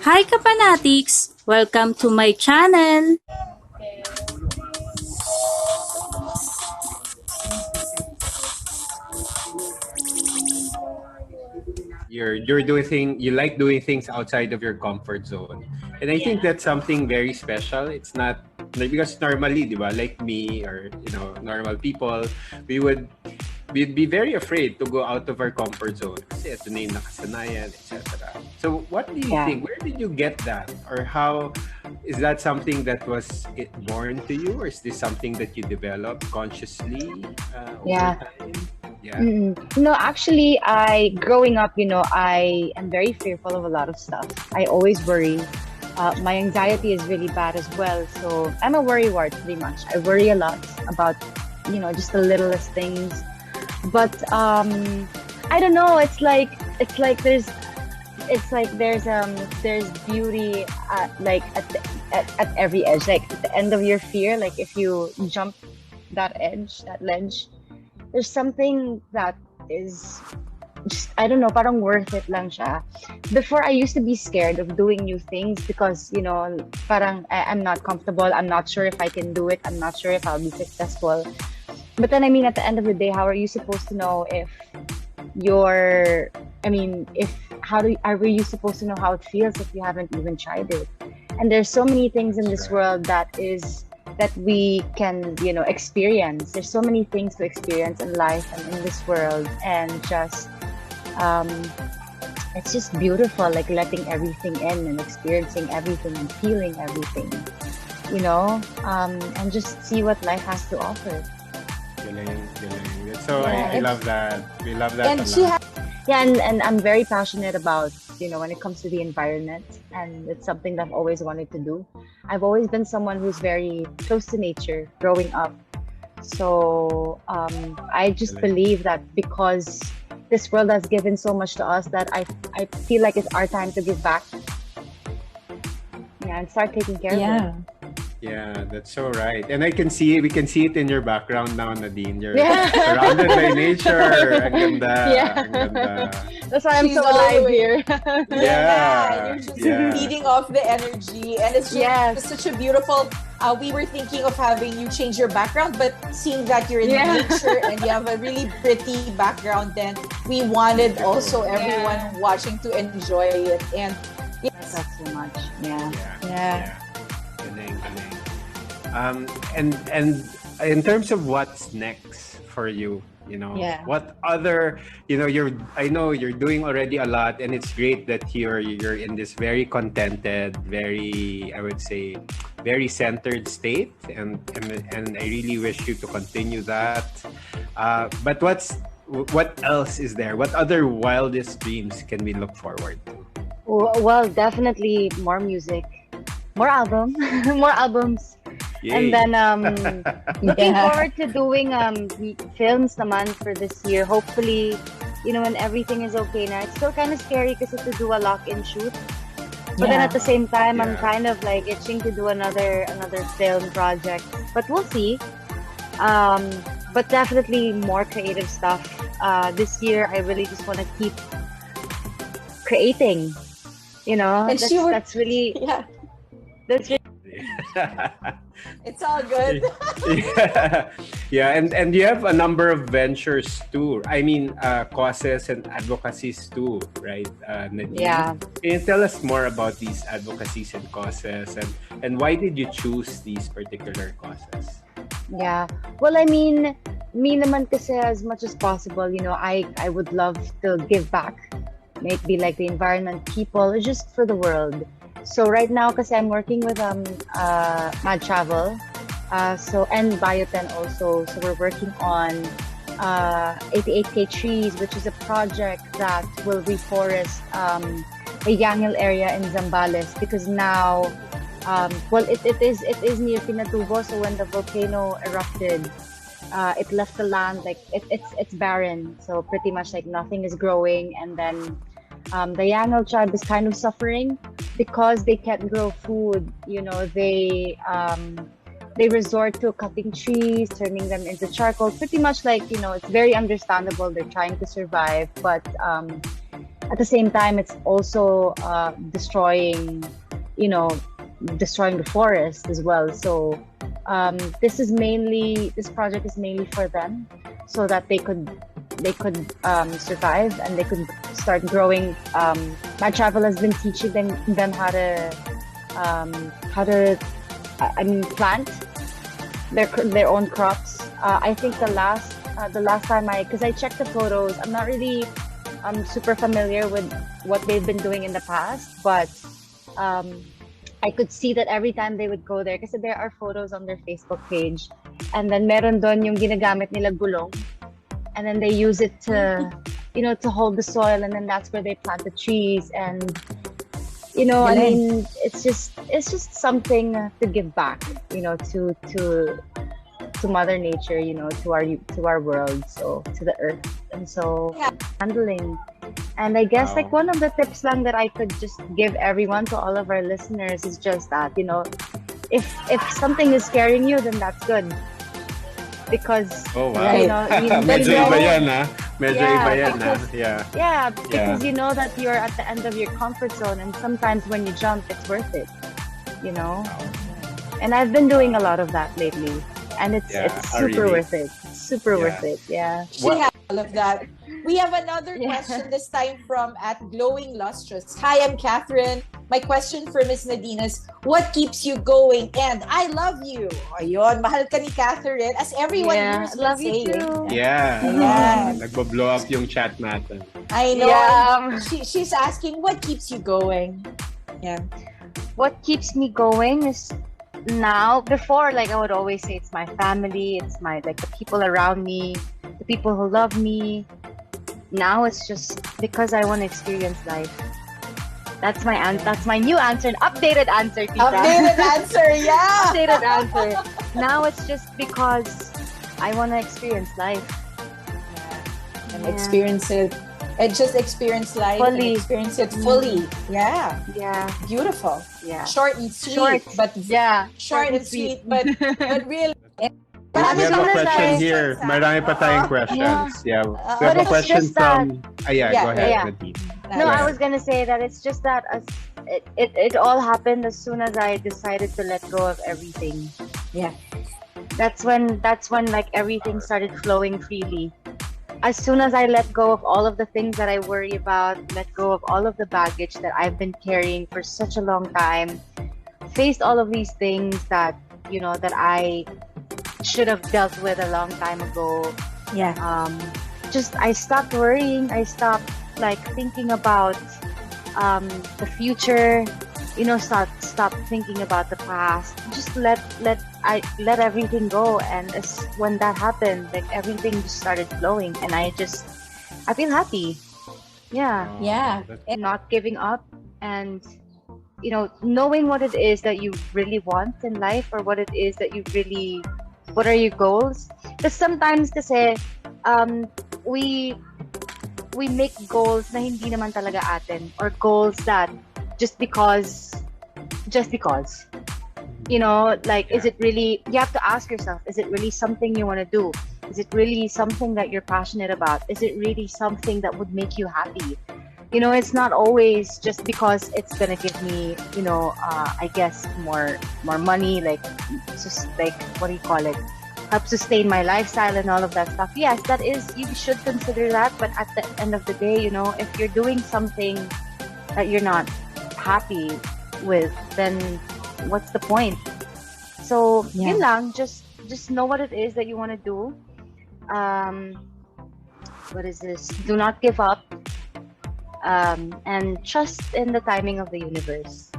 Hi Kapanatics! Welcome to my channel! You're doing you like doing things outside of your comfort zone, and I think that's something very special. It's not like, because normally, di ba, like me or normal people, we would we'd be very afraid to go out of our comfort zone kasi ito na yung nakasanayan, etc. So what do you Yeah. think? Where did you get that? Or how is that something that was born to you, or is this something that you developed consciously over Yeah. time? Yeah. No, actually, growing up, I am very fearful of a lot of stuff. I always worry. My anxiety is really bad as well. So I'm a worrywart pretty much. I worry a lot about, just the littlest things. But I don't know. There's beauty at every edge. Like at the end of your fear, like if you jump that ledge, there's something that is just, I don't know, parang worth it lang siya. Before, I used to be scared of doing new things because, parang I'm not comfortable. I'm not sure if I can do it. I'm not sure if I'll be successful. But then, at the end of the day, how are you supposed to know if are you supposed to know how it feels if you haven't even tried it? And there's so many things in this world that we can, experience. There's so many things to experience in life and in this world, and just it's just beautiful, like letting everything in and experiencing everything and feeling everything, and just see what life has to offer. Galing. So Yeah, I love that. We love that And a she lot. Yeah, and I'm very passionate about, when it comes to the environment, and it's something that I've always wanted to do. I've always been someone who's very close to nature growing up. So I just believe that because this world has given so much to us, that I feel like it's our time to give back. Yeah, and start taking care of it. Yeah, that's so right. And we can see it in your background now, Nadine. You're Yeah. surrounded by nature. Ang ganda. Yeah. Ang ganda. That's why I'm She's so all alive the way. here. You're just Yeah. feeding off the energy, and it's just Yes. it's such a beautiful. We were thinking of having you change your background, but seeing that you're in nature and you have a really pretty background, then we wanted also everyone watching to enjoy it. And That's so much. Yeah. Galing. And in terms of what's next for you, what other, I know you're doing already a lot, and it's great that you're in this very contented, very, I would say, very centered state, and I really wish you to continue that. But what else is there? What other wildest dreams can we look forward to? Well, definitely more music, more more albums. Yay. And then looking forward to doing films naman for this year. Hopefully, when everything is okay now. It's still kind of scary because to do a lock-in shoot. But then at the same time, I'm kind of like itching to do another film project. But we'll see. But definitely more creative stuff. This year, I really just want to keep creating. And That's really. it's all good. And you have a number of ventures too. I mean, causes and advocacies too, right, Nadine? Yeah. Can you tell us more about these advocacies and causes, and why did you choose these particular causes? Yeah. Well, I mean, me naman kasi, as much as possible, I would love to give back. Maybe like the environment, people, or just for the world. So right now, kasi I'm working with Mad Travel, and Bioten also. So we're working on 88K trees, which is a project that will reforest the Yangil area in Zambales, because now, it is near Pinatubo. So when the volcano erupted, it left the land like it's barren. So pretty much like nothing is growing, and then the Yangil tribe is kind of suffering because they can't grow food. They resort to cutting trees, turning them into charcoal. Pretty much like, it's very understandable. They're trying to survive, but at the same time, it's also destroying, you know, destroying the forest as well. So this project is mainly for them, so that they could survive and they could start growing. My travel has been teaching them how to plant their own crops. I think the last time because I checked the photos, I'm not really super familiar with what they've been doing in the past, but I could see that every time they would go there, kasi there are photos on their Facebook page, and then meron doon yung ginagamit nila gulong, and then they use it to, to hold the soil, and then that's where they plant the trees. And I mean, it's just something to give back, to Mother Nature, to our world, so to the earth, and so handling. And I guess like one of the tips lang that I could just give everyone, to all of our listeners, is just that, if something is scaring you, then that's good. Because medyo iba yan, ha? Medyo iba yan, ha? Yeah, because you know that you're at the end of your comfort zone, and sometimes when you jump, it's worth it, And I've been doing a lot of that lately, and it's super worth it. It's super worth it. Yeah. She has all of that. We have another question, this time from @glowinglustrous. Hi, I'm Catherine. My question for Miss Nadine is, what keeps you going? And I love you. Ayun, mahal ka ni Catherine. As everyone here is love saying. You too. Yeah. Nagbo-blow up yung chat natin. I know. Yeah. She's asking, what keeps you going? Yeah. What keeps me going is before, like, I would always say it's my family, it's the people around me, the people who love me. Now it's just because I want to experience life. That's my new answer, an updated answer, Tita. Updated answer, yeah. Updated answer. Now it's just because I want to experience life. And experience it. And just experience life fully. And experience it fully. Yeah. Yeah. Beautiful. Yeah. Short and sweet. Short and sweet, but real. We have a question here. Marami pa tayong questions. Yeah. We have a question from... go ahead, Nadine. No, I was gonna say that it's just that it all happened as soon as I decided to let go of everything. Yeah. That's when like everything started flowing freely. As soon as I let go of all of the things that I worry about, let go of all of the baggage that I've been carrying for such a long time, faced all of these things that that I should have dealt with a long time ago. Yeah. I stopped worrying. I stopped thinking about the future. Stop thinking about the past. Just let everything go. And when that happened, everything just started flowing, and I feel happy. Yeah. Yeah. Not giving up, and knowing what it is that you really want in life, or what it is that what are your goals? Because sometimes we make goals na hindi naman talaga atin, or goals that just because is it really, you have to ask yourself, is it really something you want to do? Is it really something that you're passionate about? Is it really something that would make you happy? It's not always just because it's gonna give me I guess more money, just what do you call it, help sustain my lifestyle and all of that stuff. Yes, that is, you should consider that, but at the end of the day, if you're doing something that you're not happy with, then what's the point? So yun lang, just know what it is that you want to do. What is this? Do not give up, and trust in the timing of the universe.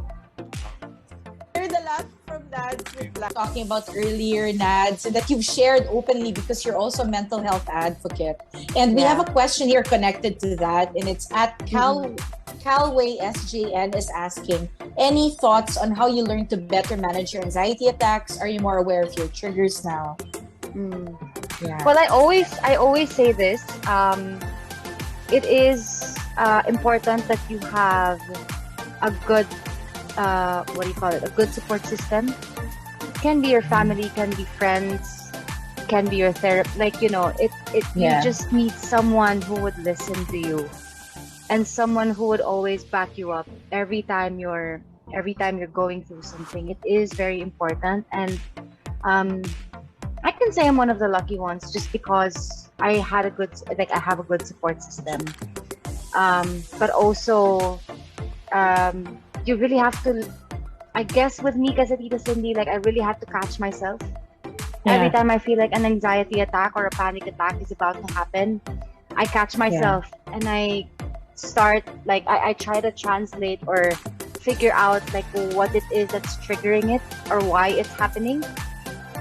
The last from Nads, talking about earlier, Nads, that you've shared openly because you're also a mental health advocate. And we have a question here connected to that, and it's at Calway SJN is asking, any thoughts on how you learn to better manage your anxiety attacks? Are you more aware of your triggers now? Yeah. Well, I always say this. It is important that you have a good a good support system. It can be your family, can be friends, can be your therapist. You just need someone who would listen to you. and someone who would always back you up every time you're going through something. It is very important, and um, I can say I'm one of the lucky ones just because I have a good support system. But also, you really have to. I guess with me, kasi Tita Cindy, like I really have to catch myself. Every time I feel like an anxiety attack or a panic attack is about to happen, I catch myself and I start like I try to translate or figure out like what it is that's triggering it or why it's happening.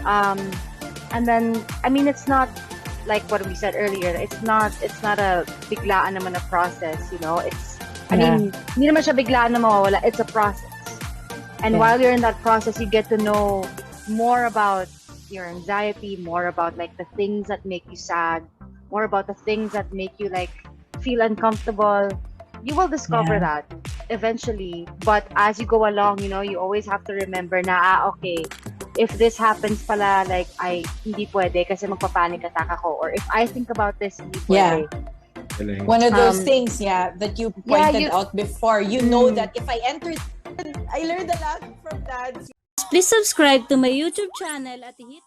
And then I mean it's not like what we said earlier. It's not a biglaan naman na process, you know. I mean, hindi naman siya biglaan na mawawala. It's a process. And while you're in that process, you get to know more about your anxiety, more about like the things that make you sad, more about the things that make you like feel uncomfortable. You will discover that eventually, but as you go along, you know, you always have to remember na okay, if this happens pala, like hindi pwede kasi magpa-panic attack ako, or if I think about this, hindi pwede. One of those things that you pointed out before, you know that if I entered, I learned a lot from that. Please subscribe to my YouTube channel at hit